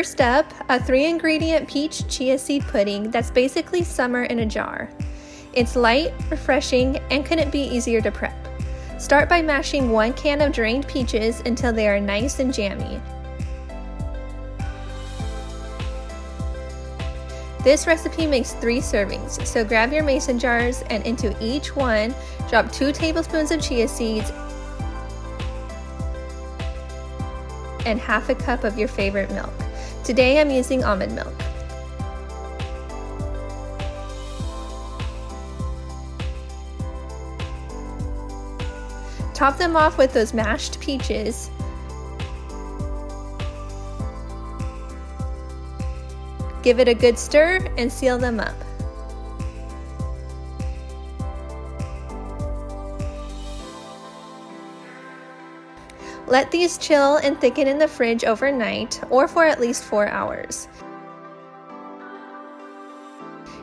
First up, a 3-ingredient peach chia seed pudding that's basically summer in a jar. It's light, refreshing, and couldn't be easier to prep. Start by mashing 1 can of drained peaches until they are nice and jammy. This recipe makes 3 servings, so grab your mason jars and into each one, drop 2 tablespoons of chia seeds and half a cup of your favorite milk. Today I'm using almond milk. Top them off with those mashed peaches. Give it a good stir and seal them up. Let these chill and thicken in the fridge overnight or for at least 4 hours.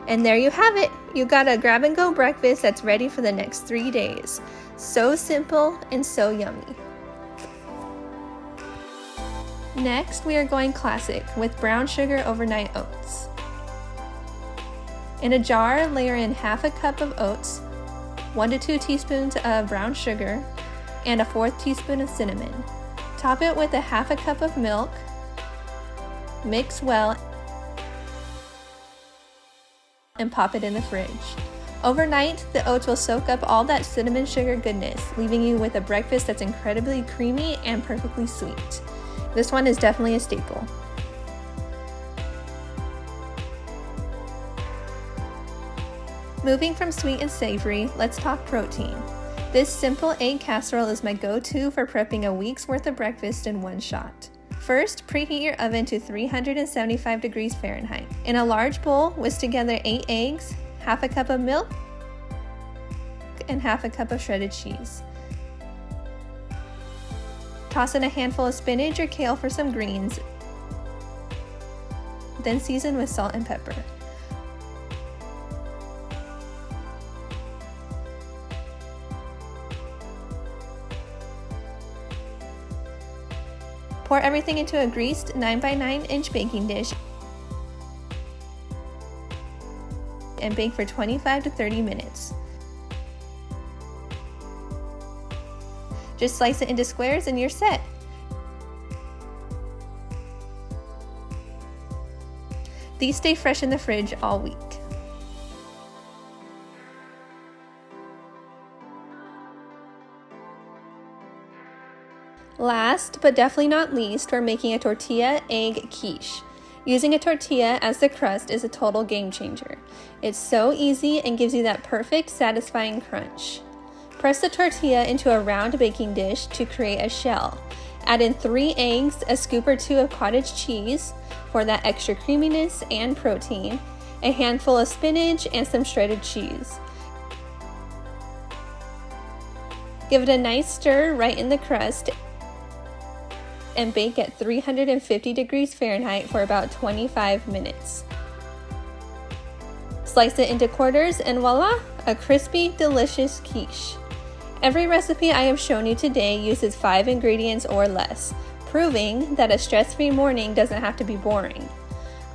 And there you have it. You got a grab-and-go breakfast that's ready for the next 3 days. So simple and so yummy. Next, we are going classic with brown sugar overnight oats. In a jar, layer in half a cup of oats, 1 to 2 teaspoons of brown sugar, and a 1/4 teaspoon of cinnamon. Top it with a half a cup of milk. Mix well and pop it in the fridge. Overnight, the oats will soak up all that cinnamon sugar goodness, leaving you with a breakfast that's incredibly creamy and perfectly sweet. This one is definitely a staple. Moving from sweet and savory, let's talk protein. This simple egg casserole is my go-to for prepping a week's worth of breakfast in one shot. First, preheat your oven to 375 degrees Fahrenheit. In a large bowl, whisk together 8 eggs, half a cup of milk, and half a cup of shredded cheese. Toss in a handful of spinach or kale for some greens, then season with salt and pepper. Pour everything into a greased 9x9-inch baking dish and bake for 25 to 30 minutes. Just slice it into squares and you're set. These stay fresh in the fridge all week. Last, but definitely not least, we're making a tortilla egg quiche. Using a tortilla as the crust is a total game changer. It's so easy and gives you that perfect, satisfying crunch. Press the tortilla into a round baking dish to create a shell. Add in 3 eggs, a scoop or 2 of cottage cheese for that extra creaminess and protein, a handful of spinach, and some shredded cheese. Give it a nice stir right in the crust and bake at 350 degrees Fahrenheit for about 25 minutes. Slice it into quarters and voila, a crispy, delicious quiche. Every recipe I have shown you today uses 5 ingredients or less, proving that a stress-free morning doesn't have to be boring.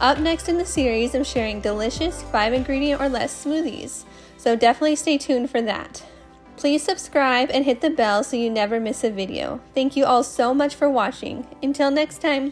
Up next in the series, I'm sharing delicious 5-ingredient or less smoothies, so definitely stay tuned for that. Please subscribe and hit the bell so you never miss a video. Thank you all so much for watching. Until next time.